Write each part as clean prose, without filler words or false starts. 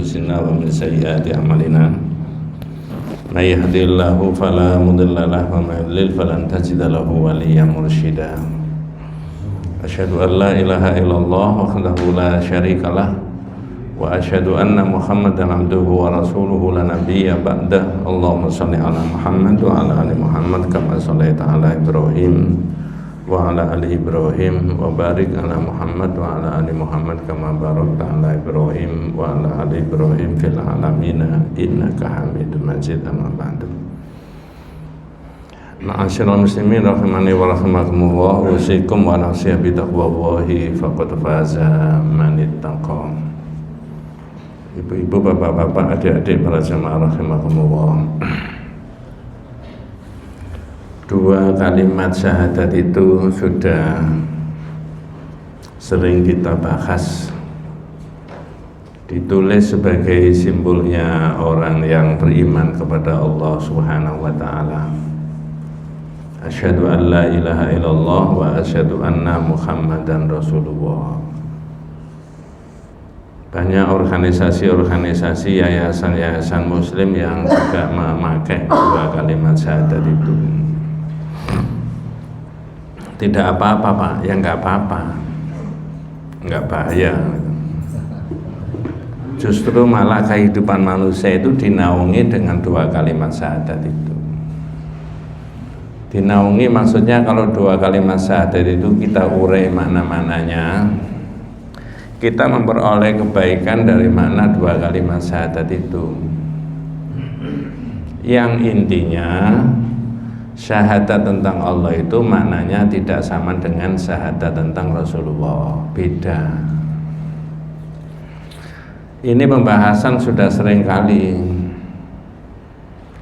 أنفسنا ومن سيئات أعمالنا من يهدي الله فلا مضل له ومن يضلل فلن تجد له وليا مرشدا أشهد أن لا إله إلا الله وحده لا شريك له وأشهد أن محمدا عبده ورسوله لا نبي بعده اللهم صل على محمد وعلى آل محمد كما صليت على إبراهيم وعلى آل إبراهيم وبارك على محمد وعلى آل محمد كما باركت على إبراهيم وعلى آل إبراهيم في العالمين إنك حميد مجيد أما بعد Ma'asyiral muslimin rahimani wa rahimakumullah, usikum wa nafsi bi taqwallahi faqad faza man ittaqa. Ibu-ibu, bapak-bapak, adik-adik para jamaah rahimakumullah. Dua kalimat syahadat itu sudah sering kita bahas. Ditulis sebagai simbolnya orang yang beriman kepada Allah Subhanahu wa taala. Asyhadu an la ilaha illallah wa asyhadu anna Muhammadan Rasulullah. Banyak organisasi-organisasi, yayasan-yayasan muslim yang juga memakai dua kalimat syahadat itu. Tidak apa-apa Pak, ya enggak apa-apa, enggak bahaya. Justru malah kehidupan manusia itu dinaungi dengan dua kalimat syahadat itu. Dinaungi maksudnya kalau dua kalimat syahadat itu kita urai makna-maknanya, kita memperoleh kebaikan dari makna dua kalimat syahadat itu. Yang intinya syahadat tentang Allah itu maknanya tidak sama dengan syahadat tentang Rasulullah, beda. Ini pembahasan sudah sering kali.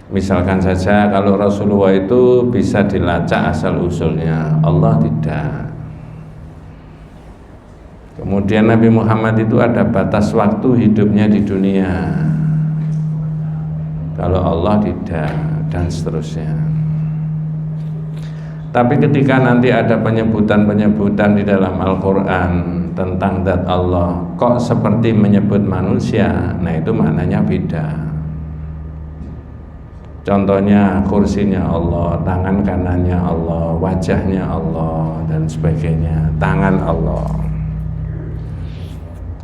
Misalkan saja kalau Rasulullah itu bisa dilacak asal usulnya, Allah tidak. Kemudian Nabi Muhammad itu ada batas waktu hidupnya di dunia, kalau Allah tidak, dan seterusnya. Tapi ketika nanti ada penyebutan-penyebutan di dalam Al-Quran tentang zat Allah, kok seperti menyebut manusia, nah itu maknanya beda. Contohnya kursinya Allah, tangan kanannya Allah, wajahnya Allah, dan sebagainya, tangan Allah.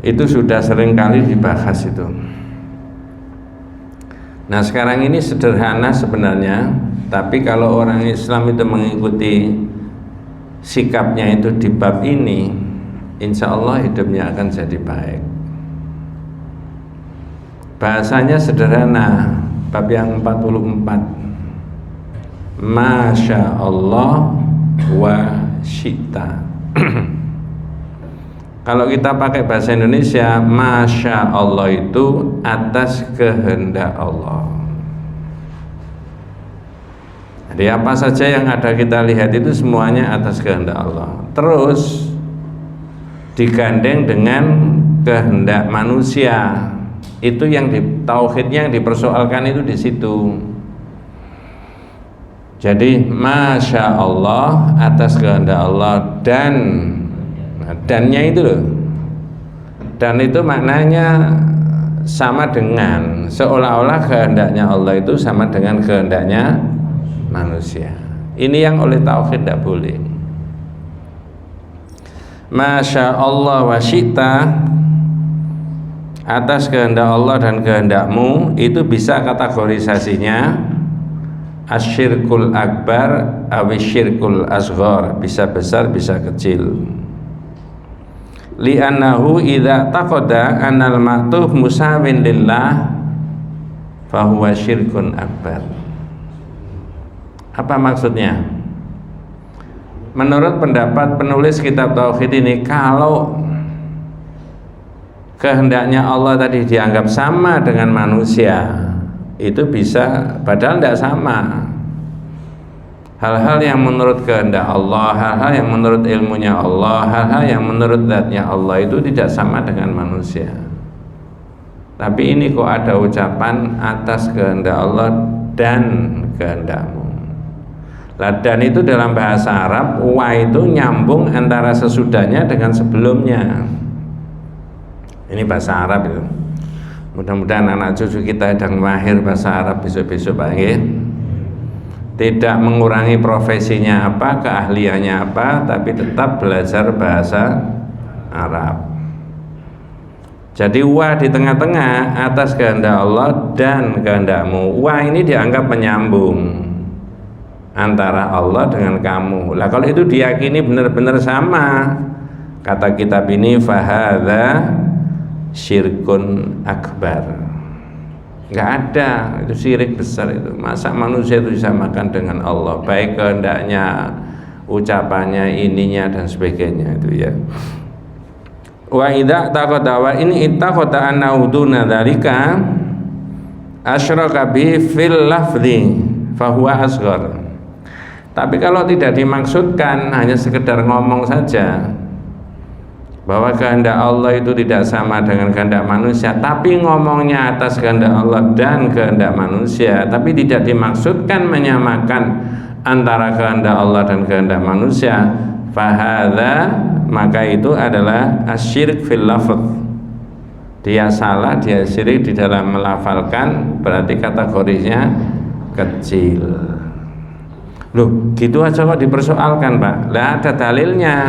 Itu sudah sering kali dibahas itu. Nah sekarang ini sederhana sebenarnya, tapi kalau orang Islam itu mengikuti sikapnya itu di bab ini, insya Allah hidupnya akan jadi baik. Bahasanya sederhana, bab yang 44, Masya Allah wa Syita. Kalau kita pakai bahasa Indonesia, Masya Allah itu atas kehendak Allah. Jadi apa saja yang ada kita lihat itu semuanya atas kehendak Allah. Terus digandeng dengan kehendak manusia. Itu yang di tauhidnya yang dipersoalkan itu di situ. Jadi Masya Allah atas kehendak Allah, dan dannya itu loh, dan itu maknanya sama dengan seolah-olah kehendaknya Allah itu sama dengan kehendaknya manusia. Ini yang oleh tauhid tidak boleh. Masya Allah wa Syita, atas kehendak Allah dan kehendakmu, itu bisa kategorisasinya asyirkul akbar awisyirkul asghar, bisa besar bisa kecil. Li'annahu idza taqada annal ma'tuf musawin lillah fahuwa syirkun akbar. Apa maksudnya? Menurut pendapat penulis kitab tauhid ini, kalau kehendaknya Allah tadi dianggap sama dengan manusia, itu bisa, padahal tidak sama. Hal-hal yang menurut kehendak Allah, hal-hal yang menurut ilmunya Allah, hal-hal yang menurut zatnya Allah itu tidak sama dengan manusia. Tapi ini kok ada ucapan atas kehendak Allah dan kehendakmu. Dan itu dalam bahasa Arab, wa itu nyambung antara sesudahnya dengan sebelumnya. Ini bahasa Arab itu. Mudah-mudahan anak cucu kita yang mahir bahasa Arab besok-besok Pak nggih. Tidak mengurangi profesinya apa, keahliannya apa, tapi tetap belajar bahasa Arab. Jadi wa di tengah-tengah atas kehendak Allah dan kehendakmu. Wa ini dianggap menyambung antara Allah dengan kamu. Lah kalau itu diyakini benar-benar sama, kata kitab ini fahadza syirkun akbar. Enggak ada, itu syirik besar itu. Masa manusia itu disamakan dengan Allah, baik kehendaknya, ucapannya, ininya dan sebagainya itu ya. Wa idza taqada wa in ittaqada annahu duna dzalika asyraka bi fil lafzi fa huwa asghar. Tapi kalau tidak dimaksudkan, hanya sekedar ngomong saja bahwa kehendak Allah itu tidak sama dengan kehendak manusia, tapi ngomongnya atas kehendak Allah dan kehendak manusia, tapi tidak dimaksudkan menyamakan antara kehendak Allah dan kehendak manusia, fahadza, maka itu adalah asyirik fil lafz. Dia salah, dia syirik di dalam melafalkan, berarti kategorinya kecil. Loh, gitu aja kok dipersoalkan Pak? Lah ada dalilnya.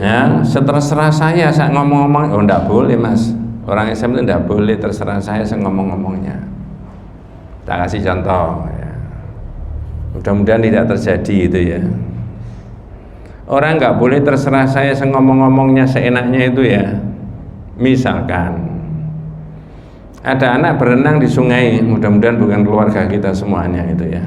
Ya, seterserah saya ngomong-ngomong. Oh enggak boleh Mas, orang Islam itu enggak boleh terserah saya ngomong-ngomongnya. Tak kasih contoh ya. Mudah-mudahan tidak terjadi itu ya. Orang enggak boleh terserah saya ngomong-ngomongnya seenaknya itu ya. Misalkan ada anak berenang di sungai, mudah-mudahan bukan keluarga kita semuanya itu ya.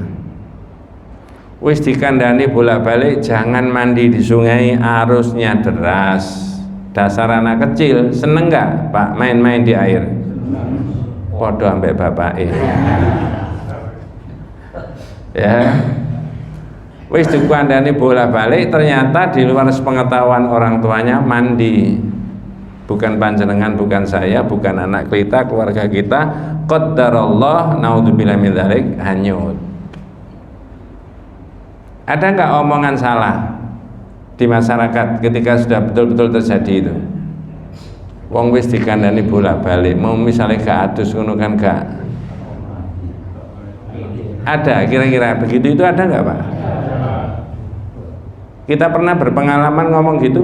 Wis dikandani bolak-balik jangan mandi di sungai, arusnya deras. Dasar anak kecil seneng nggak Pak main-main di air? Podo ambek bapak ya. Wis dikandani bolak-balik ternyata di luar pengetahuan orang tuanya mandi. Bukan panjenengan, bukan saya, bukan anak kita, keluarga kita, qaddarallah naudzubillah min dzalik, hanyut. Ada nggak omongan salah di masyarakat ketika sudah betul-betul terjadi itu? Wong wis dikandani bolak-balik, mau misalnya gak adus ngono kan gak ada, kira-kira begitu itu ada nggak Pak? Kita pernah berpengalaman ngomong gitu?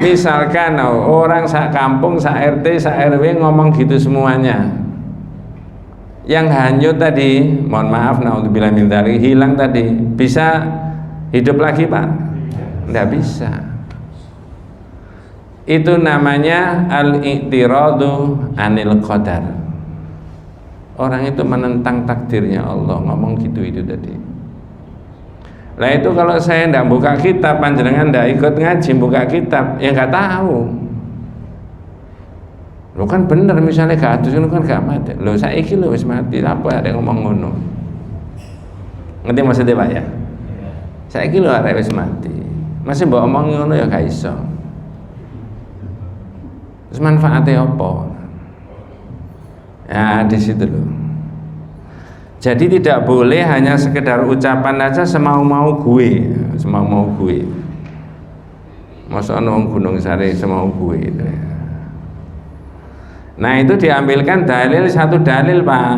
Misalkan orang sak kampung, sak RT, sak RW ngomong gitu semuanya, yang hanyut tadi, mohon maaf, naudzubillah min dzalik, hilang tadi, bisa hidup lagi Pak? Tidak bisa. Itu namanya al-i'tiradu anil qadar. Orang itu menentang takdirnya Allah, ngomong gitu itu tadi. Nah itu kalau saya tidak buka kitab, panjenengan tidak ikut ngaji buka kitab, ya nggak tahu. Lo kan bener misalnya gak adus itu kan gak mati. Lo saiki lo wis mati, apa ada yang ngomong ngono? Ngerti maksudnya Pak ya? Saiki lo arek wis mati, masih mbok omong ngono ya gak iso. Terus manfaatnya apa? Ya di situ loh. Jadi tidak boleh hanya sekedar ucapan aja semau-mau gue, semau-mau gue. Masa ana Gunung Sari semau gue itu ya. Nah itu diambilkan dalil, satu dalil Pak.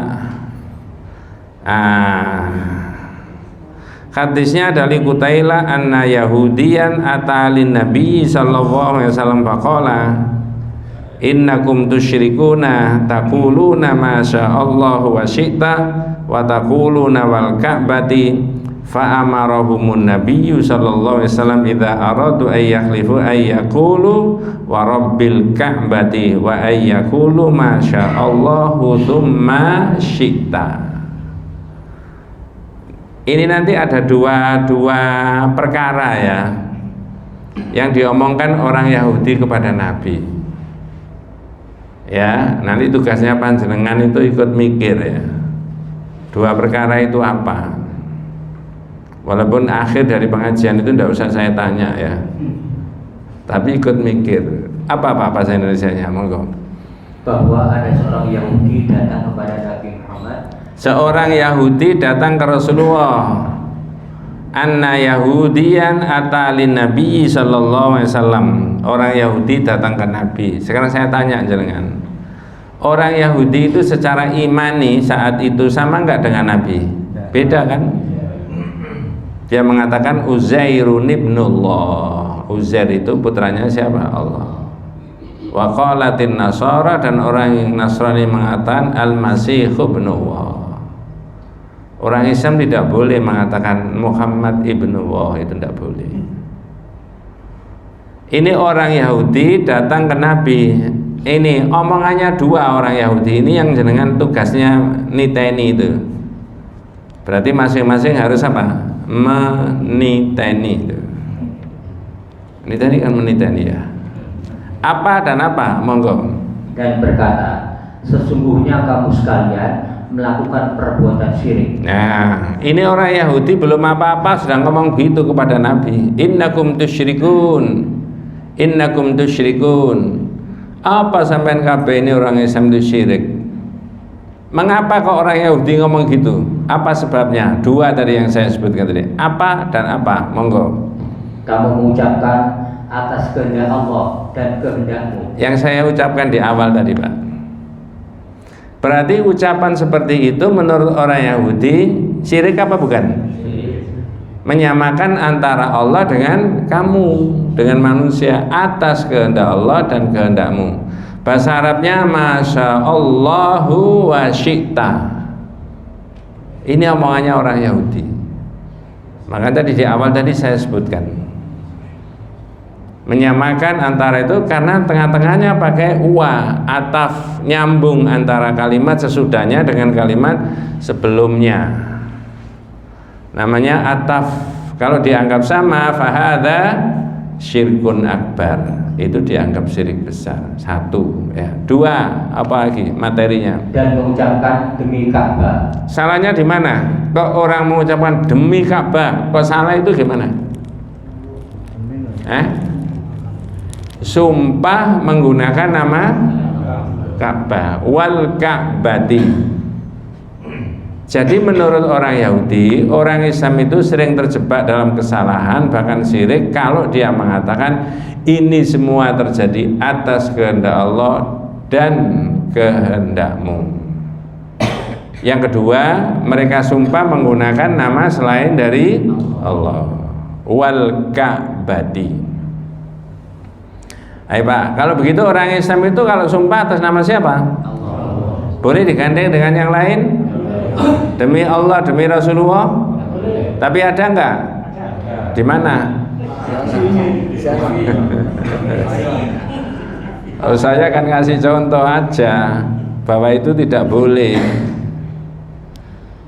Hadisnya dari Qutailah anna Yahudiyan atalin Nabi sallallahu alaihi wasallam faqala innakum tusyrikuna taquluna ma sya'allahu wa syi'ta wa taquluna wal ka'bati fa amarahumun nabiyyu sallallahu alaihi wasallam idza aradu ay yakhlifu ay yaqulu wa rabbil ka'bati wa ay yaqulu ma sya'allahu thumma syi'ta. Ini nanti ada dua perkara ya yang diomongkan orang Yahudi kepada Nabi. Ya, nanti tugasnya panjenengan itu ikut mikir ya. Dua perkara itu apa? Walaupun akhir dari pengajian itu tidak usah saya tanya ya, tapi ikut mikir. Apa bahasa Indonesianya? Monggo. Bahwa ada seorang Yahudi datang kepada Nabi Muhammad. Seorang Yahudi datang ke Rasulullah anna Yahudiyan atalin Nabi sallallahu alaihi wasallam. Orang Yahudi datang ke Nabi. Sekarang saya tanya jenengan, orang Yahudi itu secara imani saat itu sama enggak dengan Nabi? Beda kan? Dia mengatakan Uzairun ibnullah. Uzair itu putranya siapa? Allah. Wa qalatin nasara, dan orang yang Nasrani mengatakan al-Masih ibnullah. Orang Islam tidak boleh mengatakan Muhammad ibnullah, itu tidak boleh. Ini orang Yahudi datang ke Nabi. Ini omongannya dua orang Yahudi ini yang jenengan tugasnya niteni itu. Berarti masing-masing harus apa? Meniteni itu. Niteni kan meniteni ya. Apa dan apa? Monggo. Dan berkata, sesungguhnya kamu sekalian melakukan perbuatan syirik. Nah, ini orang Yahudi belum apa-apa sudah ngomong gitu kepada Nabi. Innakum tusyrikun. Innakum tusyrikun. Apa sampean kabeh ini orang Islam itu syirik? Mengapa kok orang Yahudi ngomong gitu? Apa sebabnya? Dua tadi yang saya sebutkan tadi. Apa dan apa? Monggo. Kamu mengucapkan atas kehendak Allah dan kehendakmu. Yang saya ucapkan di awal tadi, Pak. Berarti ucapan seperti itu menurut orang Yahudi syirik apa bukan? Menyamakan antara Allah dengan kamu, dengan manusia, atas kehendak Allah dan kehendakmu. Bahasa Arabnya Masya Allahu wa syi'ta. Ini omongannya orang Yahudi. Maka tadi di awal tadi saya sebutkan, menyamakan antara itu karena tengah-tengahnya pakai wa, ataf, nyambung antara kalimat sesudahnya dengan kalimat sebelumnya. Namanya ataf. Kalau dianggap sama, fahadha syirkun akbar. Itu dianggap syirik besar. Satu, ya. Dua, apa lagi materinya? Dan mengucapkan demi Ka'bah. Salahnya di mana? Kok orang mengucapkan demi Ka'bah? Kok salah itu gimana? Sumpah menggunakan nama Ka'bah, wal Ka'bati. Jadi menurut orang Yahudi, orang Islam itu sering terjebak dalam kesalahan, bahkan syirik, kalau dia mengatakan ini semua terjadi atas kehendak Allah dan kehendakmu. Yang kedua, mereka sumpah menggunakan nama selain dari Allah, wal Ka'bati. Ayo Pak, kalau begitu orang Islam itu kalau sumpah atas nama siapa? Allah. Boleh digandeng dengan yang lain? Demi Allah, demi Rasulullah. Tapi ada enggak? Di mana? Oh, saya kan ngasih contoh aja bahwa itu tidak boleh.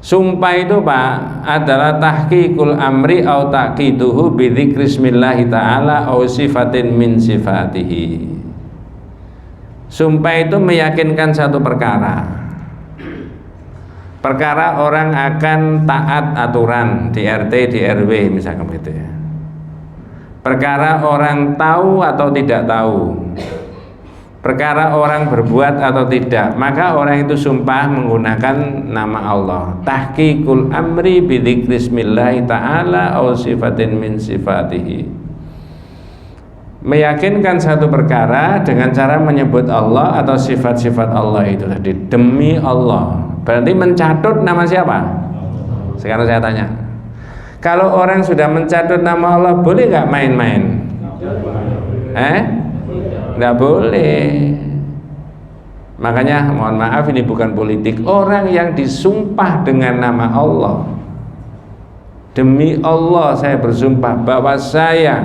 Sumpah itu Pak adalah tahqiqul amri au taqiduhu bi dzikri bismillahi ta'ala au sifatin min sifatihi. Sumpah itu meyakinkan satu perkara. Perkara orang akan taat aturan di RT, di RW misalkan begitu ya. Perkara orang tahu atau tidak tahu. Perkara orang berbuat atau tidak, maka orang itu sumpah menggunakan nama Allah. Tahqiqul amri bi dzikri bismillahi ta'ala au sifatin min sifatihi. Meyakinkan satu perkara dengan cara menyebut Allah atau sifat-sifat Allah itu tadi, demi Allah. Berarti mencatut nama siapa? Sekarang saya tanya, kalau orang sudah mencatut nama Allah, boleh nggak main-main? Nggak boleh. Makanya mohon maaf, ini bukan politik. Orang yang disumpah dengan nama Allah, demi Allah saya bersumpah bahwa saya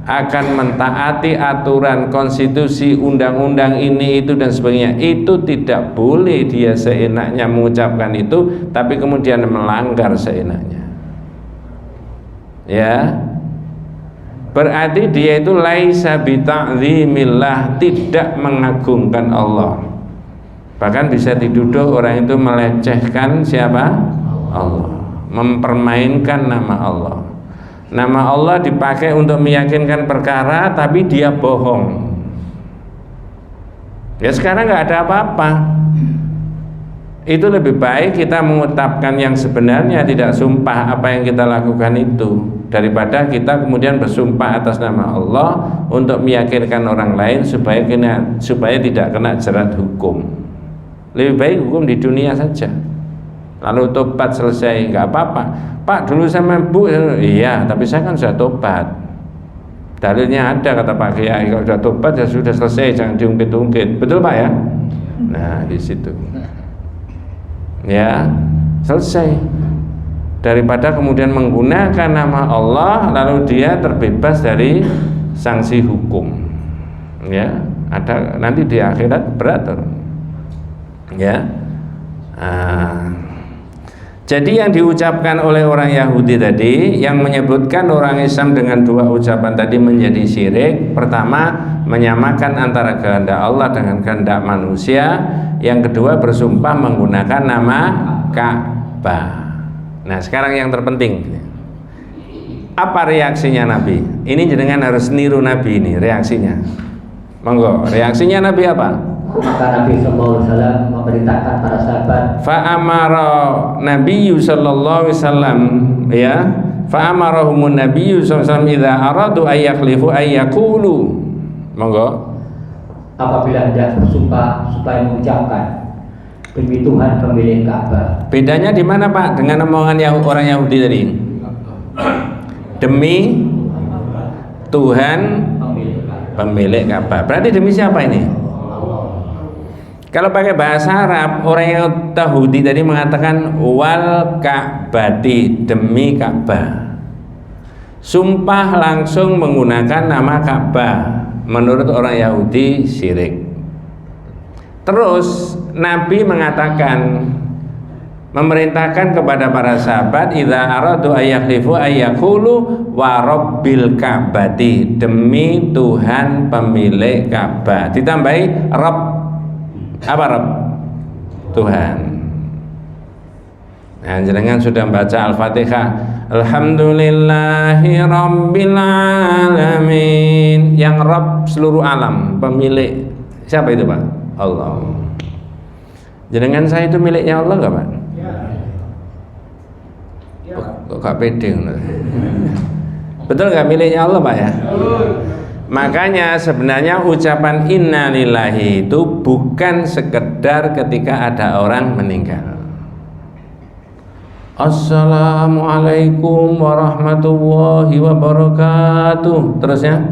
akan mentaati aturan konstitusi, undang-undang ini itu dan sebagainya, itu tidak boleh dia seenaknya mengucapkan itu tapi kemudian melanggar seenaknya, ya. Berarti dia itu laisa bita'zimillah, tidak mengagungkan Allah. Bahkan bisa dituduh orang itu melecehkan siapa? Allah, mempermainkan nama Allah. Nama Allah dipakai untuk meyakinkan perkara, tapi dia bohong. Ya sekarang nggak ada apa-apa. itu lebih baik kita mengucapkan yang sebenarnya, tidak sumpah apa yang kita lakukan itu, daripada kita kemudian bersumpah atas nama Allah untuk meyakinkan orang lain supaya tidak kena jerat hukum. Lebih baik hukum di dunia saja, lalu tobat selesai, nggak apa-apa. Pak, dulu saya mabuk, iya, tapi saya kan sudah tobat. Dalilnya ada, kata Pak Kiai, kalau sudah tobat ya sudah selesai, jangan diungkit-ungkit. Betul Pak ya? Nah, di situ. Ya, selesai. Daripada kemudian menggunakan nama Allah lalu dia terbebas dari sanksi hukum. Ya, ada nanti di akhirat berat. Ya. Jadi yang diucapkan oleh orang Yahudi tadi, yang menyebutkan orang Islam dengan dua ucapan tadi menjadi syirik. Pertama, menyamakan antara kehendak Allah dengan kehendak manusia. Yang kedua, bersumpah menggunakan nama Ka'bah. Nah, sekarang yang terpenting, apa reaksinya Nabi? Ini jenengan harus niru Nabi ini reaksinya. Monggo, reaksinya Nabi apa? Maka Nabi sallallahu alaihi wasallam memerintahkan para sahabat. Fa'amara Nabiyyu sallallahu alaihi wasallam, ya. Fa'amarahumun Nabiyyu sallallahu alaihi wasallam idza aradu ayyakhlifu ayyaqulu. Monggo. Apabila hendak bersumpah supaya mengucapkan demi Tuhan pemilik Ka'bah. Bedanya di mana Pak dengan omongan orang Yahudi tadi? Demi Tuhan pemilik Ka'bah. Berarti demi siapa ini? Kalau pakai bahasa Arab, orang Yahudi tadi mengatakan wal Ka'bati, demi Ka'bah. Sumpah langsung menggunakan nama Ka'bah. Menurut orang Yahudi syirik. Terus Nabi mengatakan, memerintahkan kepada para sahabat, idza aradu ayyakhlifu ayyaqulu wa rabbil Ka'bati, demi Tuhan pemilik Ka'bah. Ditambahi Rabb. Apa Rabb? Tuhan. Nah, jenengan sudah baca Al-Fatihah, alhamdulillahi rabbil alamin. Yang Rabb seluruh alam, pemilik. Siapa itu Pak? Allah. Jenengan saya itu miliknya Allah enggak Pak? Kok gak pede? Betul nggak miliknya Allah Pak ya? Makanya sebenarnya ucapan innalillahi itu bukan sekedar ketika ada orang meninggal. Assalamualaikum warahmatullahi wabarakatuh. Terusnya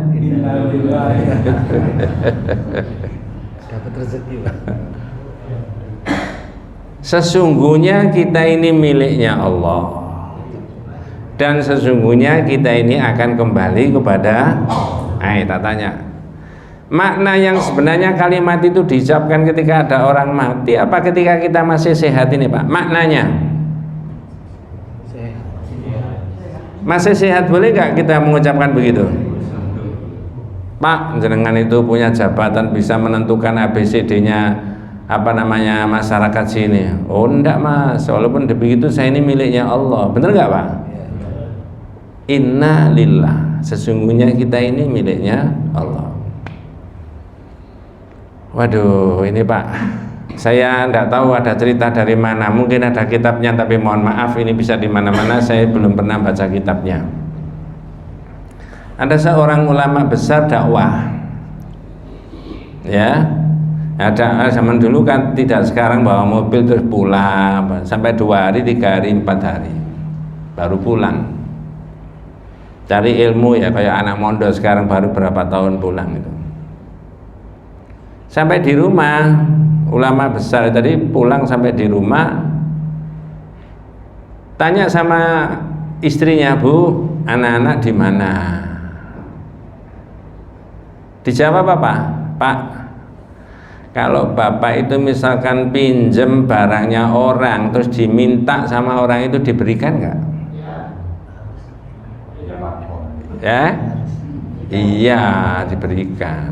dapat rezeki Pak. Sesungguhnya kita ini miliknya Allah, dan sesungguhnya kita ini akan kembali kepada tak tanya, makna yang sebenarnya kalimat itu diucapkan ketika ada orang mati apa ketika kita masih sehat ini Pak? Maknanya masih sehat boleh nggak kita mengucapkan begitu? Pak, jenengan itu punya jabatan bisa menentukan ABCD-nya apa namanya masyarakat sini. Oh enggak Mas, walaupun begitu saya ini miliknya Allah. Bener nggak Pak? Inna lillah, sesungguhnya kita ini miliknya Allah. Waduh, ini Pak, saya enggak tahu ada cerita dari mana. Mungkin ada kitabnya, tapi mohon maaf ini bisa di mana-mana. Saya belum pernah baca kitabnya. Ada seorang ulama besar dakwah, ya. Ada zaman dulu kan tidak sekarang bawa mobil terus pulang sampai 2 hari, 3 hari, 4 hari baru pulang. Cari ilmu ya kayak anak mondok sekarang baru berapa tahun pulang itu. Sampai di rumah, ulama besar tadi pulang sampai di rumah, tanya sama istrinya, Bu, anak-anak di mana? Dijawab apa? Pak, kalau bapak itu misalkan pinjem barangnya orang terus diminta sama orang itu diberikan nggak? Ya, iya diberikan.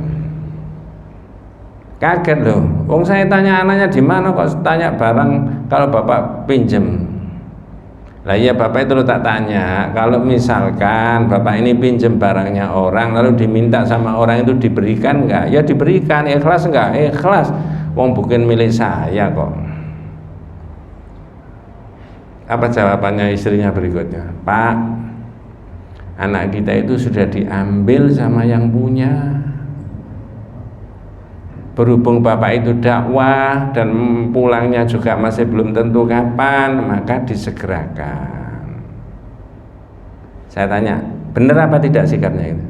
Kaget loh, wong saya tanya anaknya di mana kok tanya barang kalau bapak pinjem. Lah iya bapak itu lo tak tanya, kalau misalkan bapak ini pinjem barangnya orang lalu diminta sama orang itu diberikan nggak? Ya diberikan. Ikhlas nggak? Ikhlas. Wong bukan milik saya kok. Apa jawabannya istrinya berikutnya? Pak, anak kita itu sudah diambil sama yang punya. Berhubung bapak itu dakwah dan pulangnya juga masih belum tentu kapan, maka disegerakan. Saya tanya, benar apa tidak sikapnya itu?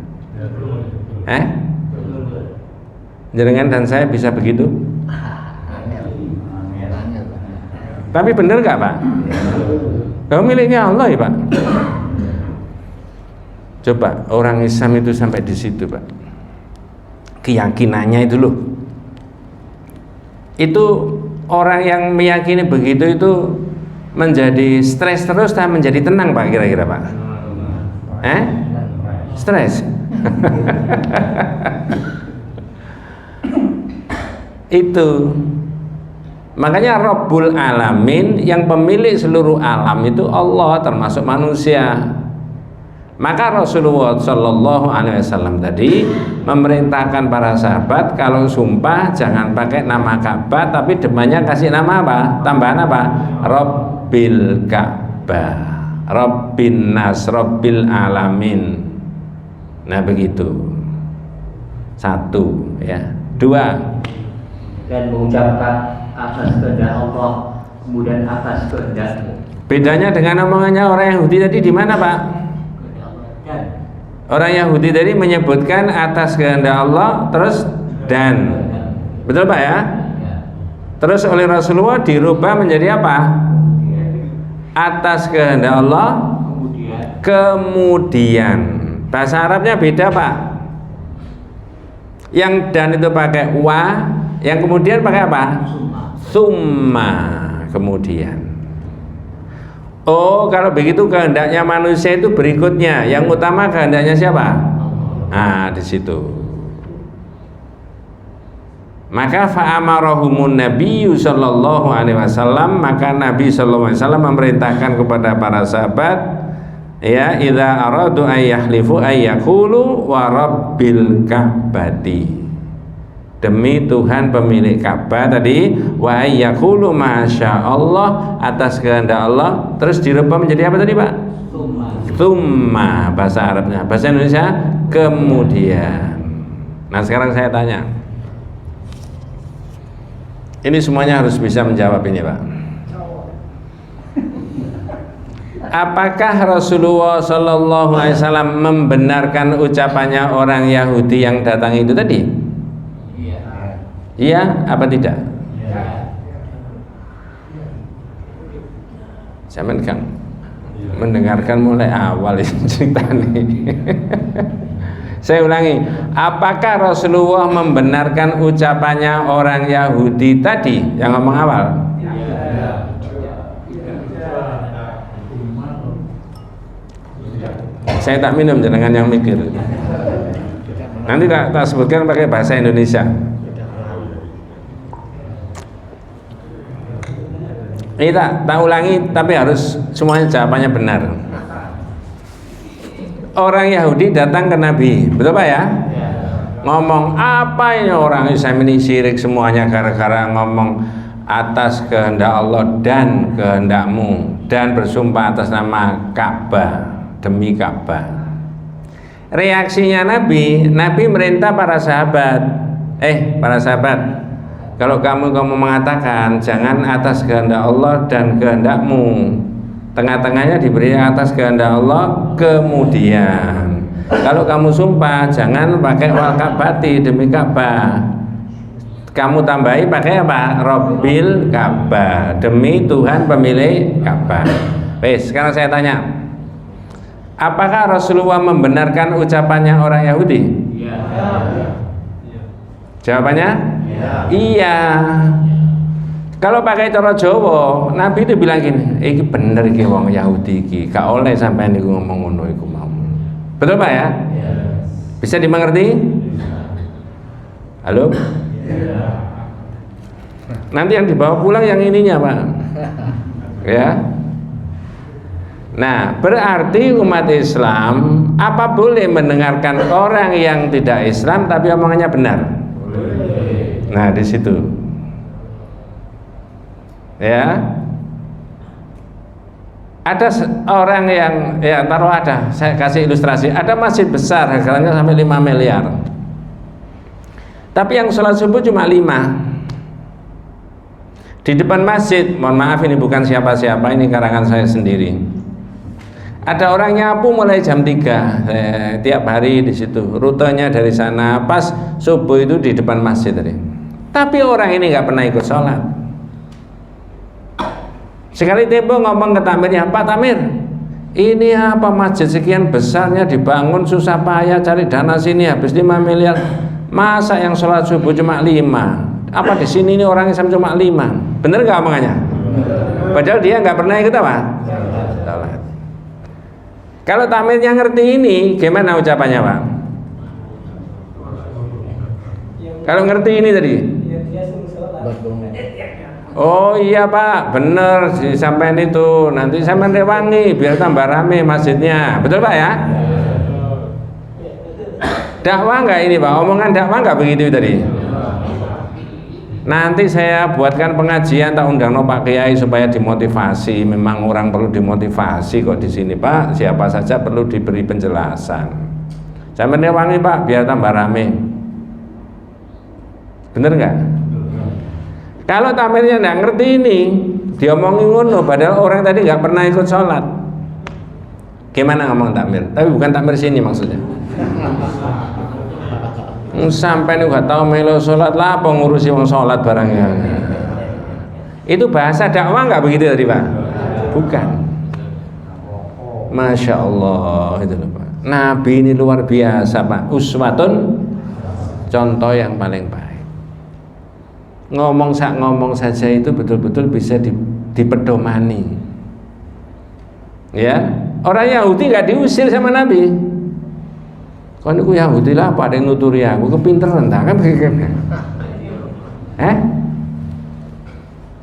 Jenengan dan saya bisa begitu? Tapi benar nggak Pak? Kalau miliknya Allah ya Pak. Coba orang Islam itu sampai di situ Pak. Keyakinannya itu loh. Itu orang yang meyakini begitu itu menjadi stres terus atau menjadi tenang Pak kira-kira Pak? Stres. Itu makanya Rabbul Alamin, yang pemilik seluruh alam itu Allah, termasuk manusia. Maka Rasulullah Shallallahu Alaihi Wasallam tadi memerintahkan para sahabat kalau sumpah jangan pakai nama Ka'bah, tapi depannya kasih nama apa? Tambahan apa? Rabbil Ka'bah, Rabbin Nas, Rabbil Alamin. Nah begitu. Satu ya. Dua, dan mengucapkan atas kehendak Allah, kemudian atas kehendakmu. bedanya dengan omongannya orang Yahudi tadi di mana Pak? Orang Yahudi tadi menyebutkan atas kehendak Allah terus dan, betul Pak ya? Terus oleh Rasulullah dirubah menjadi apa? Atas kehendak Allah kemudian. Bahasa Arabnya beda Pak. Yang dan itu pakai wa, yang kemudian pakai apa? Summa, kemudian. Oh, kalau begitu kehendaknya manusia itu berikutnya. Yang utama kehendaknya siapa? Nah, di situ. Maka fa'amarahumun nabiyyu sallallahu alaihi wasallam, maka Nabi sallallahu alaihi wasallam memerintahkan kepada para sahabat, ya, idza aradu ay yahlifu ay yaqulu wa rabbil ka'bati, demi Tuhan pemilik Ka'bah tadi, wa ayyaqulu masya Allah, atas kehendak Allah, terus dirubah menjadi apa tadi Pak? Tsumma bahasa Arabnya, bahasa Indonesia kemudian. Nah sekarang saya tanya, ini semuanya harus bisa menjawab ini Pak. Apakah Rasulullah Shallallahu Alaihi Wasallam membenarkan ucapannya orang Yahudi yang datang itu tadi? Iya apa tidak? Zaman kan mendengarkan mulai awal cerita ini. Saya ulangi, apakah Rasulullah membenarkan ucapannya orang Yahudi tadi yang ngomong awal? Saya tak minum, jangan yang mikir. Nanti tak sebutkan pakai bahasa Indonesia. Ini tak ulangi, tapi harus semuanya jawabannya benar. Orang Yahudi datang ke Nabi, betul Pak ya? Ngomong apa ini orang Islam ini syirik semuanya gara-gara ngomong atas kehendak Allah dan kehendakmu, dan bersumpah atas nama Ka'bah, demi Ka'bah. Reaksinya Nabi merintah para sahabat, para sahabat, kalau kamu mengatakan jangan atas kehendak Allah dan kehendakmu, tengah-tengahnya diberi atas kehendak Allah kemudian. Kalau kamu sumpah jangan pakai wal Ka'bati, demi Ka'bah, kamu tambahi pakai apa? Rabbil Ka'bah, demi Tuhan pemilik Ka'bah. Wes, sekarang saya tanya, apakah Rasulullah membenarkan ucapannya orang Yahudi? Ya. Jawabannya? Ya. Iya. Kalau pakai cara Jawa, Nabi itu bilang gini, iki bener iki wong Yahudi iki, gak oleh sampai niku ngomong ngono iku mau. Betul Pak ya? Ya. Bisa dimengerti? Halo? Ya. Nanti yang dibawa pulang yang ininya Pak. Ya. Nah, berarti umat Islam apa boleh mendengarkan orang yang tidak Islam tapi omongannya benar? Boleh. Nah, di situ. Ya. Ada orang yang saya kasih ilustrasi, ada masjid besar harganya sampai 5 miliar, tapi yang sholat subuh cuma 5. Di depan masjid, mohon maaf ini bukan siapa-siapa, ini karangan saya sendiri. Ada orang nyapu mulai jam 3 tiap hari di situ, rutenya dari sana, pas subuh itu di depan masjid tadi. Tapi orang ini nggak pernah ikut sholat. Sekali tempo ngomong ke tamirnya, Pak Tamir, ini apa masjid sekian besarnya dibangun susah payah cari dana sini habis 5 miliar, masa yang sholat subuh cuma 5? Apa di sini ini orang Islam cuma 5? Bener nggak omongannya? Padahal dia nggak pernah ikut apa? Sholat. Kalau tamirnya ngerti ini, gimana ucapannya Pak? Kalau ngerti ini tadi? Oh iya Pak, bener disampaikan itu. Nanti saya merewangi biar tambah rame masjidnya. Betul Pak ya? Dakwah nggak ini Pak? Omongan dakwah nggak begitu tadi? Nanti saya buatkan pengajian, tak undang Pak Kiai supaya dimotivasi. Memang orang perlu dimotivasi kok di sini Pak. Siapa saja perlu diberi penjelasan. Saya merewangi Pak biar tambah rame. Bener nggak? Kalau tamirnya nggak ngerti ini, diomongin ngono, padahal orang tadi nggak pernah ikut sholat. Gimana ngomong takmir? Tapi bukan takmir sini maksudnya. Sampai nih nggak tahu melo sholat lah, pengurusi wong sholat barangnya. Itu bahasa dakwah nggak begitu tadi Pak? Bukan. Masya Allah itu loh Pak. Nabi ini luar biasa Pak. Uswatun, contoh yang paling baik. Ngomong saja itu betul-betul bisa dipedomani. Ya, orang Yahudi nggak diusir sama Nabi. Kan aku Yahudi lah, apa ada yang nuturi aku kepinteran, kan begitu.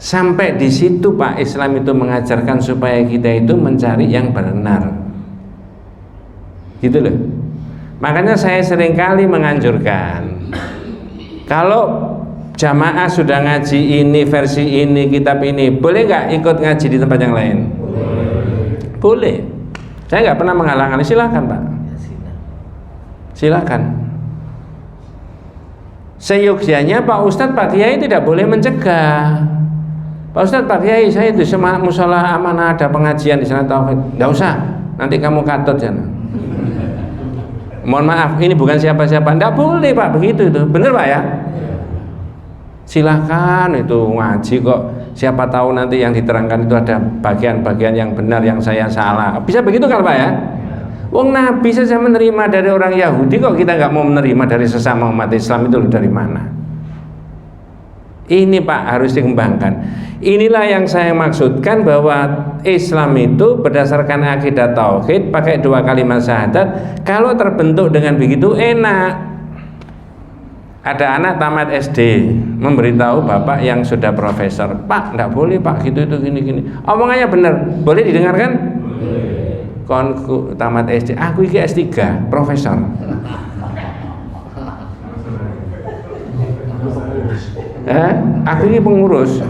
Sampai di situ Pak, Islam itu mengajarkan supaya kita itu mencari yang benar. Gitu loh. Makanya saya seringkali menganjurkan, kalau jamaah sudah ngaji ini, versi ini, kitab ini, boleh nggak ikut ngaji di tempat yang lain? Boleh. Saya nggak pernah menghalang-halangi, silakan Pak. Silakan. Seyogyanya Pak Ustadz, Pak Kiai tidak boleh mencegah. Pak Ustadz, Pak Kiai, saya di musola amanah ada pengajian di sana tauhid. Nggak usah, nanti kamu katut sana. Mohon maaf, ini bukan siapa-siapa. Nggak boleh Pak begitu itu, bener Pak ya? Silahkan itu ngaji kok, siapa tahu nanti yang diterangkan itu ada bagian-bagian yang benar yang saya salah. Bisa begitu kan Pak ya? Wong Nabi saja menerima dari orang Yahudi, kok kita nggak mau menerima dari sesama umat Islam, itu dari mana? Ini Pak harus dikembangkan. Inilah yang saya maksudkan bahwa Islam itu berdasarkan akidah tauhid, pakai 2 kalimat syahadat. Kalau terbentuk dengan begitu enak. Ada anak tamat SD memberitahu bapak yang sudah profesor, Pak, enggak boleh Pak, gitu itu gini-gini. Omongannya benar, boleh didengarkan? Konku tamat SD, aku iki S3, profesor. Aku ini pengurus.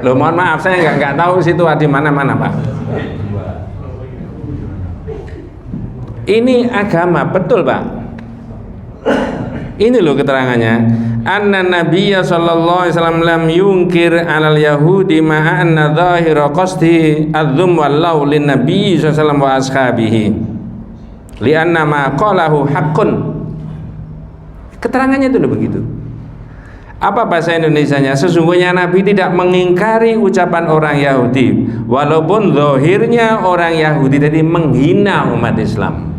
Loh, mohon maaf, saya nggak tahu situ di mana-mana Pak. Ini agama, betul Pak. Ini loh keterangannya. Anna Nabiyya sallallahu alaihi wasallam lam yunkir 'alal yahudi ma anna dhahira qasdi adzum wallahu lin nabiy sallallahu alaihi wasallam wa ashabihi. Lianna ma qalahu haqqun. Keterangannya itu loh begitu. Apa bahasa Indonesianya? Sesungguhnya Nabi tidak mengingkari ucapan orang Yahudi, walaupun zahirnya orang Yahudi tadi menghina umat Islam.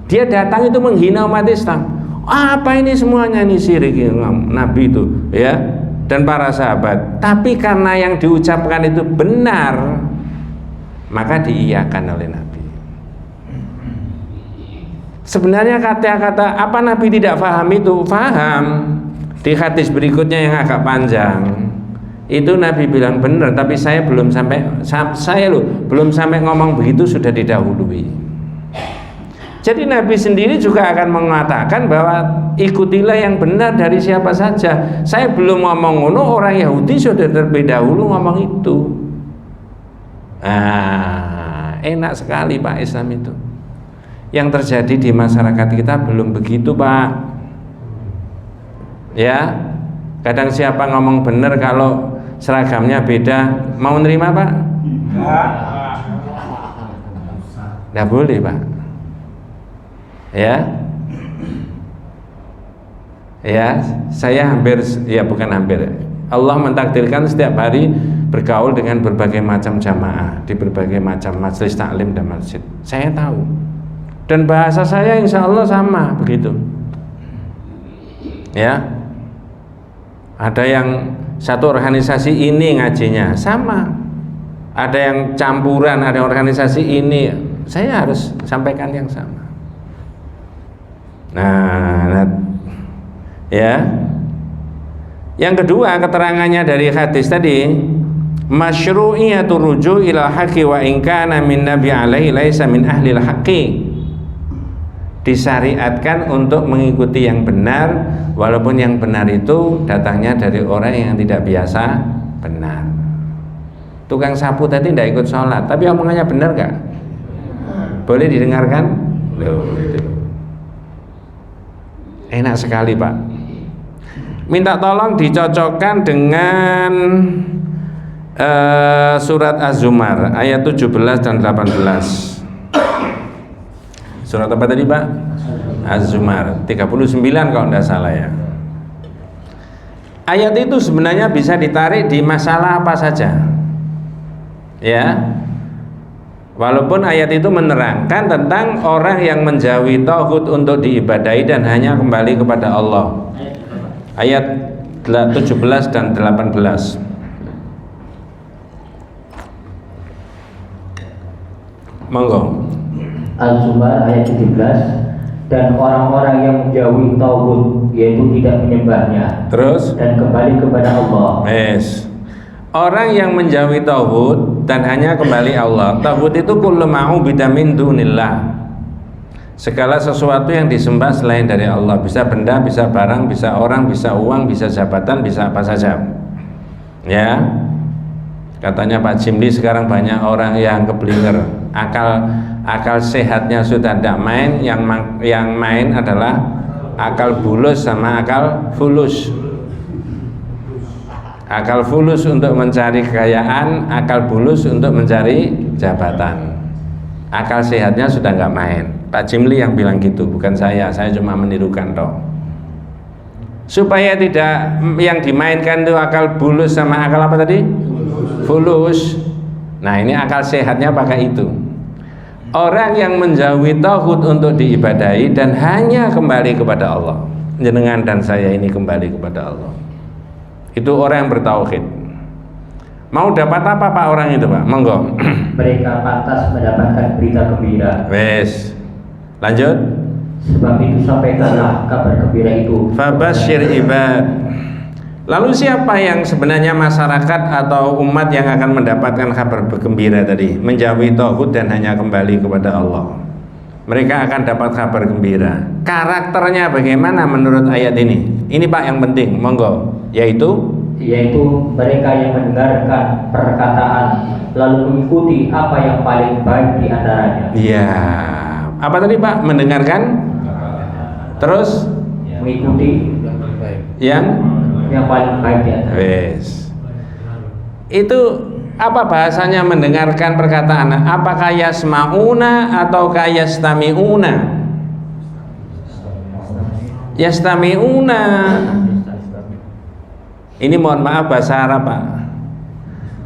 Dia datang itu menghina umat Islam. Apa ini semuanya ini syirik Nabi itu ya dan para sahabat. Tapi karena yang diucapkan itu benar, maka diiyakan oleh Nabi. Sebenarnya kata-kata apa Nabi tidak paham itu? Paham. Di hadis berikutnya yang agak panjang itu Nabi bilang benar, tapi saya belum sampai ngomong begitu sudah didahului. Jadi Nabi sendiri juga akan mengatakan bahwa ikutilah yang benar dari siapa saja. Saya belum ngomong ngono, orang Yahudi sudah terlebih dahulu ngomong itu. Enak sekali Pak Islam itu. Yang terjadi di masyarakat kita belum begitu Pak. Ya, kadang siapa ngomong benar kalau seragamnya beda, mau nerima Pak? Nggak boleh Pak. Ya, saya bukan hampir. Allah mentakdirkan setiap hari bergaul dengan berbagai macam jamaah di berbagai macam majelis taklim dan masjid. Saya tahu. Dan bahasa saya insya Allah sama begitu. Ya, ada yang satu organisasi ini ngajinya sama, ada yang campuran, ada organisasi ini. Saya harus sampaikan yang sama. Nah, ya. Yang kedua, keterangannya dari hadis tadi, masyru'iyatur ruju' ila haqqi wa in kana min nabi alaihi laisa min ahli al-haqqi. Disyariatkan untuk mengikuti yang benar walaupun yang benar itu datangnya dari orang yang tidak biasa benar. Tukang sapu tadi tidak ikut sholat tapi omongannya benar gak? Boleh didengarkan? Loh, gitu. Enak sekali Pak. Minta tolong dicocokkan dengan surat Az-Zumar ayat 17 dan 18. Surat apa tadi Pak? Az-Zumar 39 kalau tidak salah ya. Ayat itu sebenarnya bisa ditarik di masalah apa saja. Ya. Walaupun ayat itu menerangkan tentang orang yang menjauhi tauhid untuk diibadahi dan hanya kembali kepada Allah. Ayat 17 dan 18. Monggo. Az-Zumar ayat 17, dan orang-orang yang menjauhi tauhid yaitu tidak menyembahnya Terus dan kembali kepada Allah. Yes. Orang yang menjauhi tauhid dan hanya kembali Allah. Tauhid itu kullu ma'ubida min dunillah. Segala sesuatu yang disembah selain dari Allah. Bisa benda, bisa barang, bisa orang, bisa uang, bisa jabatan, bisa apa saja. Ya. Katanya Pak Jimli sekarang banyak orang yang keblinger. Akal sehatnya sudah tidak main, yang main adalah akal bulus sama akal fulus. Akal fulus untuk mencari kekayaan, akal bulus untuk mencari jabatan. Akal sehatnya sudah nggak main. Pak Jimli yang bilang gitu, bukan saya cuma menirukan toh. Supaya tidak yang dimainkan itu akal bulus sama akal apa tadi? Fulus. Nah ini akal sehatnya pakai itu. Orang yang menjauhi tauhid untuk diibadahi dan hanya kembali kepada Allah. Jenengan dan saya ini kembali kepada Allah. Itu orang yang bertauhid. Mau dapat apa Pak orang itu Pak? Monggo. Mereka pantas mendapatkan berita gembira. Wes. Lanjut. Sebab itu sampaikanlah kabar gembira itu. Fabasyir ibad. Lalu siapa yang sebenarnya masyarakat atau umat yang akan mendapatkan kabar gembira tadi? Menjauhi tauhid dan hanya kembali kepada Allah. Mereka akan dapat kabar gembira. Karakternya bagaimana menurut ayat ini? Ini Pak yang penting, monggo. Yaitu mereka yang mendengarkan perkataan lalu mengikuti apa yang paling baik di antaranya. Iya. Apa tadi Pak? Mendengarkan? Terus Mengikuti yang paling baik di antaranya. Wes. Itu apa bahasanya mendengarkan perkataan? Apakah yasmauna atau yastamiuna? Yastamiuna. Ini mohon maaf bahasa Arab Pak.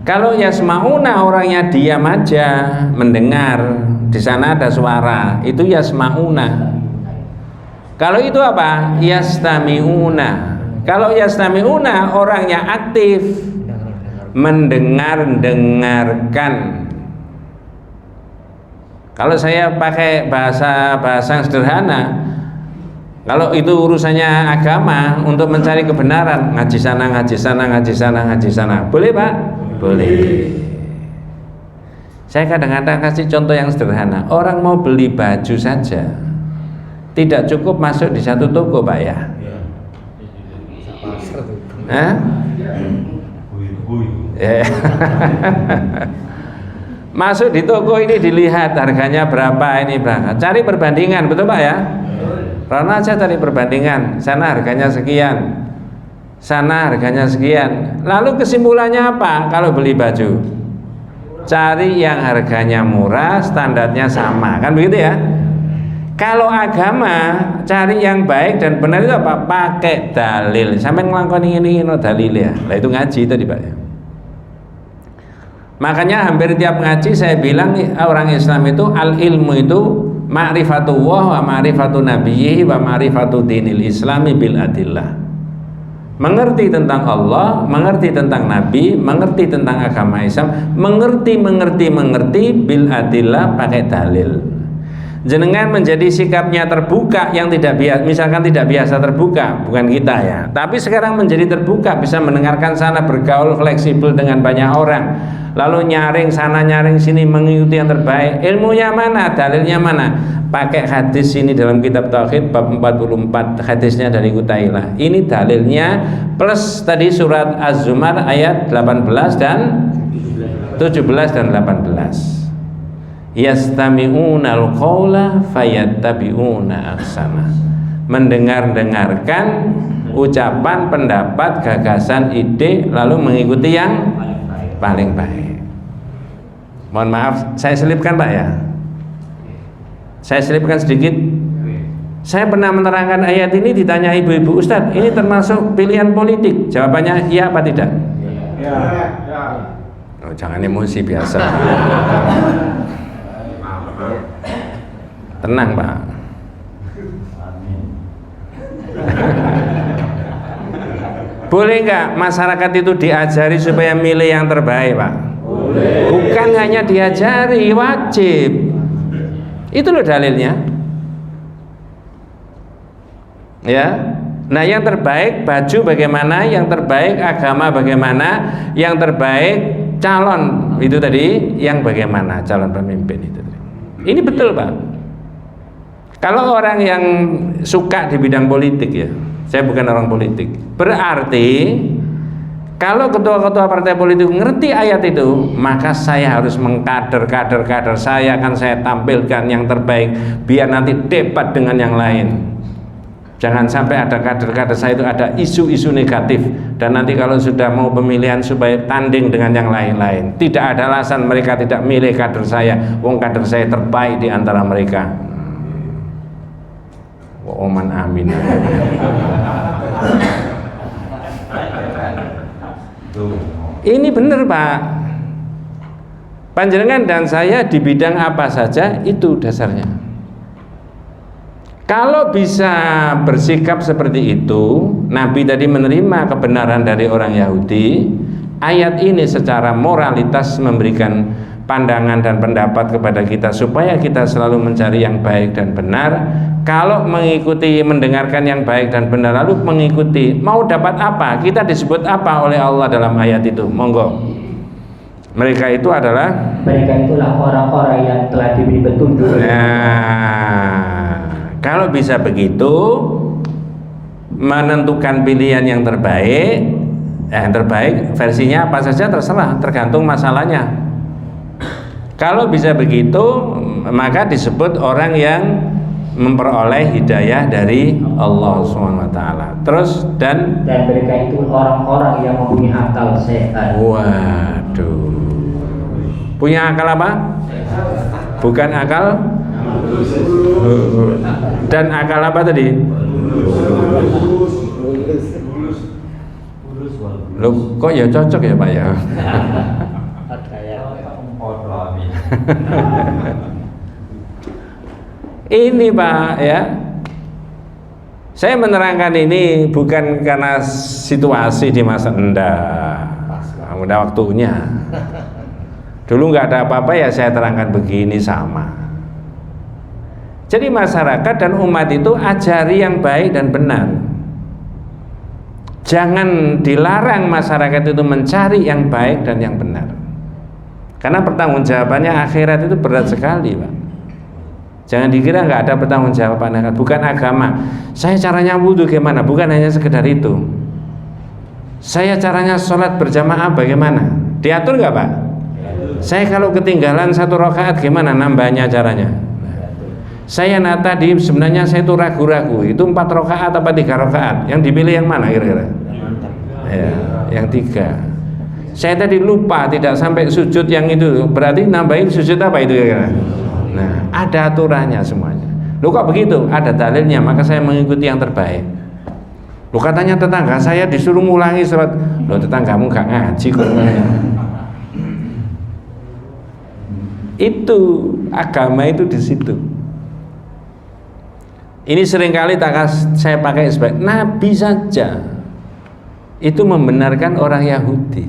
Kalau yasmauna orangnya diam aja, mendengar, di sana ada suara, itu yasmauna. Kalau itu apa? Yastamiuna. Kalau yastamiuna orangnya aktif, mendengarkan. Kalau saya pakai bahasa yang sederhana, kalau itu urusannya agama untuk mencari kebenaran, ngaji sana, ngaji sana, ngaji sana, ngaji sana. Boleh Pak? Boleh. Saya kadang-kadang kasih contoh yang sederhana. Orang mau beli baju saja, tidak cukup masuk di satu toko Pak ya. Masuk di toko ini dilihat harganya berapa, ini berapa. Cari perbandingan, betul Pak ya? Karena aja cari perbandingan. Sana harganya sekian, sana harganya sekian. Lalu kesimpulannya apa kalau beli baju? Cari yang harganya murah, standarnya sama, kan begitu ya? Kalau agama, cari yang baik dan benar itu apa? Pakai dalil. Sampai ngelakoni ini dalil ya. Nah itu ngaji tadi Pak ya. Makanya hampir tiap ngaji saya bilang orang Islam itu al ilmu itu ma'rifatullah wa ma'rifatu nabiyhi wa ma'rifatu dinil islami bil adillah. Mengerti tentang Allah, mengerti tentang Nabi, mengerti tentang agama Islam, mengerti bil adillah pakai dalil. Jenengan menjadi sikapnya terbuka yang tidak biasa, misalkan tidak biasa terbuka, bukan kita ya, tapi sekarang menjadi terbuka, bisa mendengarkan sana, bergaul fleksibel dengan banyak orang, lalu nyaring sana nyaring sini, mengikuti yang terbaik. Ilmunya mana, dalilnya mana? Pakai hadis ini dalam kitab Tauhid bab 44, hadisnya dari Qutailah. Ini dalilnya plus tadi surat Az-Zumar ayat 18 dan 17 dan 18. Yastami'unal qawla fayattabi'una ahsana. Mendengar-dengarkan ucapan, pendapat, gagasan, ide, lalu mengikuti yang paling baik. Mohon maaf, saya selipkan Pak ya. Saya selipkan sedikit. Saya pernah menerangkan ayat ini, ditanya ibu-ibu, Ustadz, ini termasuk pilihan politik? Jawabannya iya apa tidak? Ya. Oh, jangan emosi biasa. Tenang Pak. Boleh nggak masyarakat itu diajari supaya milih yang terbaik Pak? Boleh. Bukan hanya diajari, wajib. Itu loh dalilnya. Ya. Nah yang terbaik baju bagaimana, yang terbaik agama bagaimana, yang terbaik calon itu tadi, yang bagaimana calon pemimpin itu tadi. Ini betul Pak. Kalau orang yang suka di bidang politik ya, saya bukan orang politik, berarti kalau ketua-ketua partai politik ngerti ayat itu, maka saya harus mengkader saya akan saya tampilkan yang terbaik biar nanti debat dengan yang lain. Jangan sampai ada kader-kader saya itu ada isu-isu negatif, dan nanti kalau sudah mau pemilihan supaya tanding dengan yang lain-lain. Tidak ada alasan mereka tidak milih kader saya, wong kader saya terbaik di antara mereka. Oman amin. Ini benar Pak. Panjenengan dan saya di bidang apa saja itu dasarnya. Kalau bisa bersikap seperti itu, Nabi tadi menerima kebenaran dari orang Yahudi. Ayat ini secara moralitas memberikan pandangan dan pendapat kepada kita supaya kita selalu mencari yang baik dan benar. Kalau mengikuti, mendengarkan yang baik dan benar lalu mengikuti, mau dapat apa? Kita disebut apa oleh Allah dalam ayat itu? Monggo. Mereka itulah orang-orang yang telah diberi petunjuk. Nah, kalau bisa begitu, menentukan pilihan yang terbaik, yang terbaik versinya apa saja terserah, tergantung masalahnya. Kalau bisa begitu, maka disebut orang yang memperoleh hidayah dari Allah SWT. Terus dan mereka itu orang-orang yang mempunyai akal sehat. Waduh, punya akal apa? Bukan akal. Dan akal apa tadi? Loh, kok ya cocok ya Pak ya? Ini Pak ya, saya menerangkan ini bukan karena situasi di masa udah waktunya. Dulu nggak ada apa-apa ya saya terangkan begini sama. Jadi masyarakat dan umat itu ajari yang baik dan benar. Jangan dilarang masyarakat itu mencari yang baik dan yang benar. Karena pertanggungjawabannya akhirat itu berat sekali Pak. Jangan dikira nggak ada pertanggungjawaban, bukan agama. Saya caranya wudhu gimana? Bukan hanya sekedar itu. Saya caranya sholat berjamaah bagaimana? Diatur nggak Pak? Saya kalau ketinggalan 1 rakaat gimana nambahnya caranya? Saya tadi sebenarnya saya itu ragu-ragu, itu 4 rakaat apa 3 rakaat? Yang dipilih yang mana kira-kira? Ya, yang 3. Saya tadi lupa tidak sampai sujud yang itu, berarti nambahin sujud apa itu kira-kira? Nah, ada aturannya semuanya. Loh kok begitu? Ada dalilnya, maka saya mengikuti yang terbaik. Loh katanya tetangga saya disuruh ngulangi sholat. Loh tetanggamu gak ngaji kok. Itu agama itu di situ. Ini seringkali saya pakai sebagai Nabi saja itu membenarkan orang Yahudi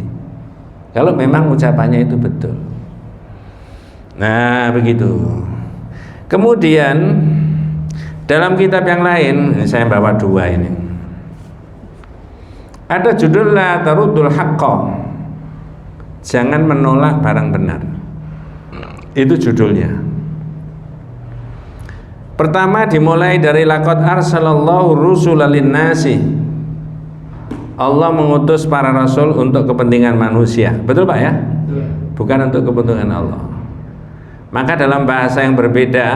kalau memang ucapannya itu betul. Nah begitu. Kemudian dalam kitab yang lain, ini saya bawa 2 ini, ada judul La Taruddul Haqqa, jangan menolak barang benar. Itu judulnya. Pertama dimulai dari laqad arsalallahu rusula lin-nasi. Allah mengutus para rasul untuk kepentingan manusia. Betul Pak ya? Bukan untuk kepentingan Allah. Maka dalam bahasa yang berbeda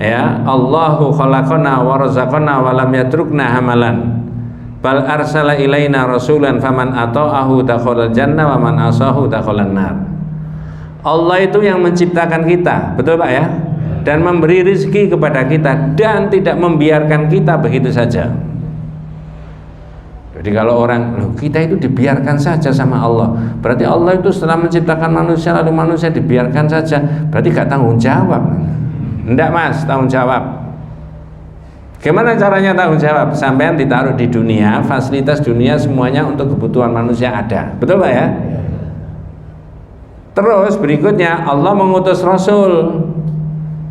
ya, Allahu khalaqana wa razaqana wa lam yatrukna hamalan. Bal arsala ilaina rasulan faman ata'ahu dakhalal jannah wa man asahu dakhalan nar. Allah itu yang menciptakan kita, betul Pak ya? Dan memberi rezeki kepada kita dan tidak membiarkan kita begitu saja. Jadi kalau orang, loh kita itu dibiarkan saja sama Allah, berarti Allah itu setelah menciptakan manusia lalu manusia dibiarkan saja, berarti gak tanggung jawab. Enggak Mas, tanggung jawab. Gimana caranya tanggung jawab? Sampean ditaruh di dunia, fasilitas dunia semuanya untuk kebutuhan manusia ada, betul Pak ya? Terus berikutnya Allah mengutus Rasul.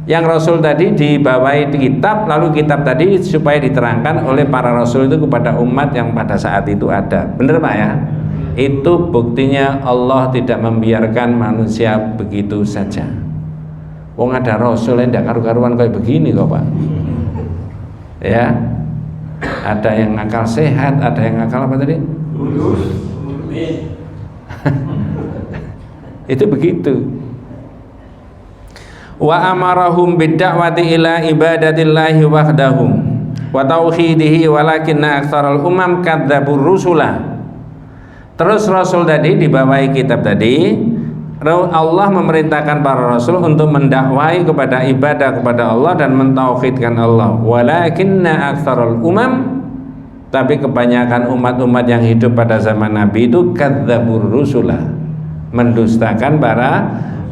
Yang Rasul tadi dibawahi kitab, lalu kitab tadi supaya diterangkan oleh para Rasul itu kepada umat yang pada saat itu ada. Bener Pak ya? Itu buktinya Allah tidak membiarkan manusia begitu saja. Wong ada Rasul yang tidak karu-karuan kayak begini kok Pak. Ya, ada yang akal sehat, ada yang akal apa tadi? Itu begitu. Wa amarahum bid-da'wati ila ibadatillahi wahdahu wa tauhidihi walakinna aktsaral umam kadzdzabur rusula. Terus Rasul tadi dibawahi kitab tadi, Allah memerintahkan para rasul untuk mendakwahi kepada ibadah kepada Allah dan mentauhidkan Allah. Walakinna aktsaral umam, tapi kebanyakan umat-umat yang hidup pada zaman Nabi itu kadzdzabur rusula, mendustakan para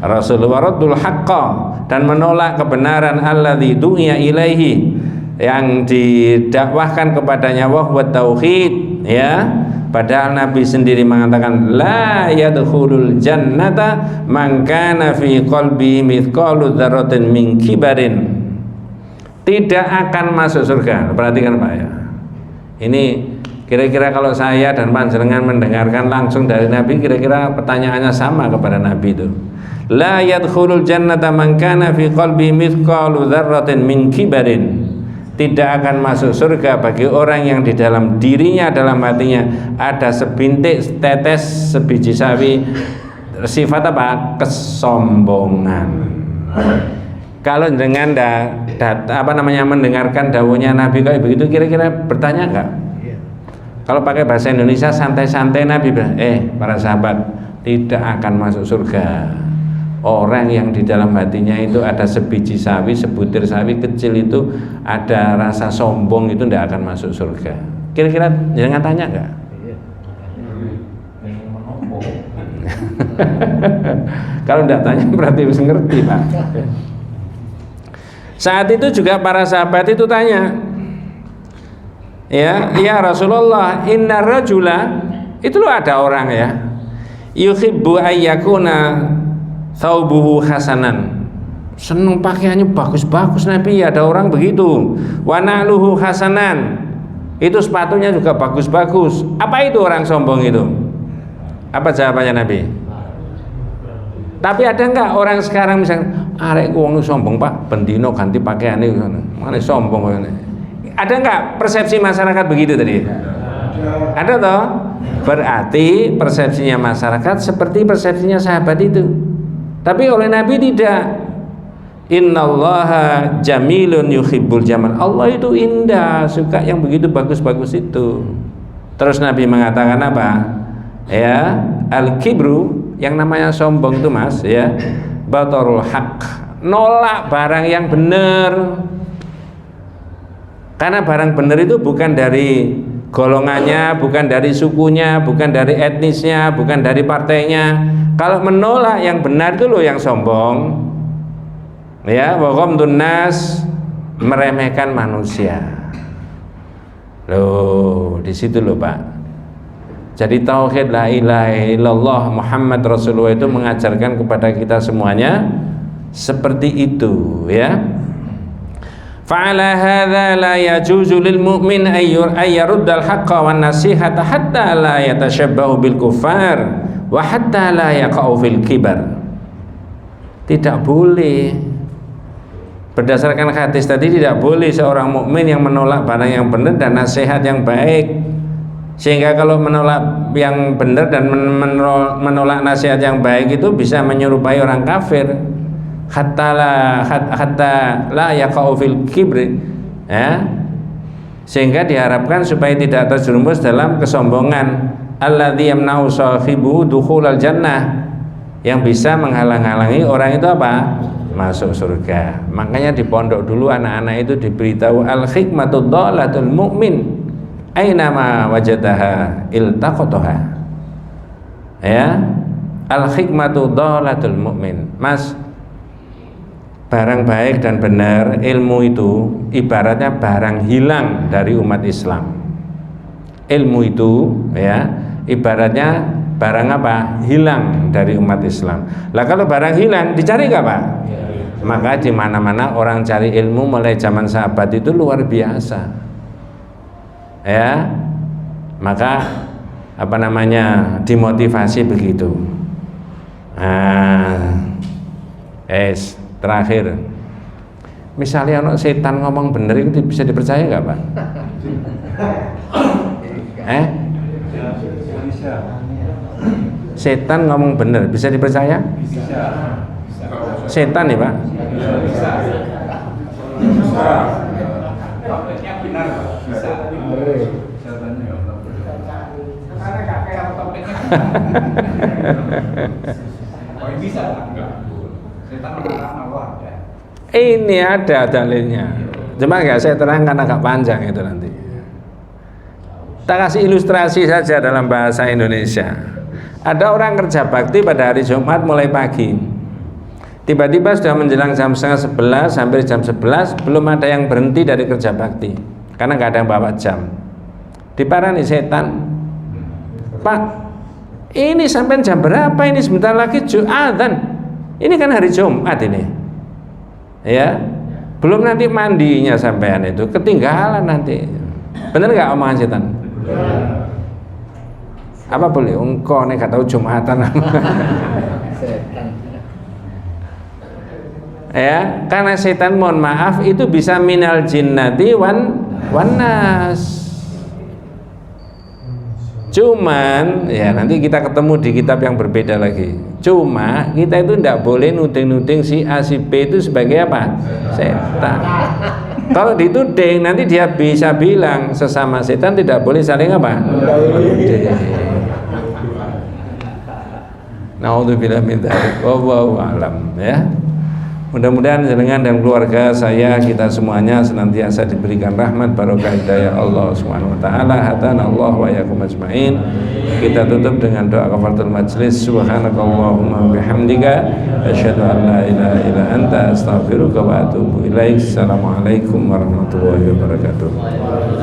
rasul wa raddul haqqa, dan menolak kebenaran alladzi du'iya ilaihi, yang didakwahkan kepadanya wa huwa tauhid ya. Padahal Nabi sendiri mengatakan la yadkhulul jannata man kana fi qalbi mithqalu dzarratin min kibarin, tidak akan masuk surga. Perhatikan Pak ya, ini kira-kira kalau saya dan panjenengan mendengarkan langsung dari Nabi, kira-kira pertanyaannya sama kepada Nabi itu. La yadkhulul jannata man kana fi qalbi mithqalu dzarratin min kibarin, tidak akan masuk surga bagi orang yang di dalam dirinya, dalam hatinya ada sebintik tetes sebiji sawi sifat apa? Kesombongan. Kalau dengan mendengarkan dawuhnya Nabi kayak begitu, kira-kira bertanya enggak? Kalau pakai bahasa Indonesia santai-santai Nabi bilang, para sahabat, tidak akan masuk surga orang yang di dalam hatinya itu ada sebiji sawi, sebutir sawi kecil itu ada rasa sombong, itu tidak akan masuk surga. Kira-kira jangan tanya enggak? Kalau tidak tanya berarti harus ngerti Pak. Saat itu juga para sahabat itu tanya, ya Rasulullah, inna rajula, itu loh ada orang ya, yuhibbu ayyakuna thawbuhu hasanan, seneng pakaiannya bagus-bagus Nabi, ada orang begitu. Wa na'luhu hasanan, itu sepatunya juga bagus-bagus. Apa itu orang sombong itu? Apa jawabannya Nabi? Tapi ada enggak orang sekarang misalnya, arek wong sombong Pak, bendino ganti pakaiannya mana sombong ini. Ada enggak persepsi masyarakat begitu tadi? Ada toh? Berarti persepsinya masyarakat seperti persepsinya sahabat itu. Tapi oleh Nabi tidak. Innallaha jamilun yuhibbul jamal. Allah itu indah, suka yang begitu bagus-bagus itu. Terus Nabi mengatakan apa? Ya, al-kibru, yang namanya sombong itu Mas, ya, batarul haq, nolak barang yang benar. Karena barang benar itu bukan dari golongannya, bukan dari sukunya, bukan dari etnisnya, bukan dari partainya. Kalau menolak yang benar itu loh yang sombong. Ya, wa ghamdun nas, meremehkan manusia. Loh, di situ loh Pak. Jadi tauhid la ilaha illallah Muhammad Rasulullah itu mengajarkan kepada kita semuanya seperti itu, ya. Fa'ala hadza la yajuzu lil mu'min ayyarudda al-haqqa wan nasihata hatta la yatashabbahu bil kuffar wa hatta la yaqa'u fil kibar. Tidak boleh. Berdasarkan hadis tadi tidak boleh seorang mukmin yang menolak barang yang benar dan nasihat yang baik. Sehingga kalau menolak yang benar dan menolak nasihat yang baik itu bisa menyerupai orang kafir. Hatta la yaqa'u fil kibri, ya. Sehingga diharapkan supaya tidak terjerumus dalam kesombongan. Alladzi yamna'u sahibu dukhulal jannah, yang bisa menghalang-halangi orang itu apa? Masuk surga. Makanya di pondok dulu anak-anak itu diberitahu al-hikmatu dhalatul mu'min ainama wajadaha iltaqataha. Ya, al-hikmatu dhalatul mu'min. Mas, barang baik dan benar, ilmu itu ibaratnya barang hilang dari umat Islam. Ilmu itu, ya, ibaratnya barang apa? Hilang dari umat Islam. Lah kalau barang hilang dicari nggak Pak? Maka di mana-mana orang cari ilmu mulai zaman sahabat itu luar biasa. Ya. Maka apa namanya? Dimotivasi begitu. Nah, terakhir. Misalnya anak setan ngomong bener itu bisa dipercaya nggak Pak? Setan ngomong bener bisa dipercaya? Bisa. Setan nih Pak? Bisa. Benar bisa. Ini ada dalilnya. Cuma nggak saya terangkan, agak panjang itu nanti. Kita kasih ilustrasi saja dalam bahasa Indonesia. Ada orang kerja bakti pada hari Jumat mulai pagi. Tiba-tiba sudah menjelang jam 10:30 sampai jam 11 belum ada yang berhenti dari kerja bakti karena nggak ada yang bawa jam. Diparani setan, Pak, ini sampai jam berapa ini? Sebentar lagi adzan. Ini kan hari Jumat ini, ya. Belum nanti mandinya sampean itu ketinggalan nanti. Bener nggak omongan setan? Apa boleh? Engkau nih nggak tahu Jumatan. Ya, karena setan mohon maaf itu bisa minal jinnati wan nas. Cuman ya nanti kita ketemu di kitab yang berbeda lagi. Cuma kita itu tidak boleh nuding-nuding si A si B itu sebagai apa? Setan. Kalau dituding nanti dia bisa bilang sesama setan tidak boleh saling apa? Naudzubillah min dzalik. Wallahu a'lam, ya. Mudah-mudahan jenengan dan keluarga saya, kita semuanya senantiasa diberikan rahmat barokah hidayah Allah Subhanahu wa taala. Hadan Allah wa yakum ajmain. Kita tutup dengan doa kafaratul majlis. Subhanakallahumma bihamdika asyhadu an la ilaha illa anta astaghfiruka wa atubu ilaik. Assalamualaikum warahmatullahi wabarakatuh.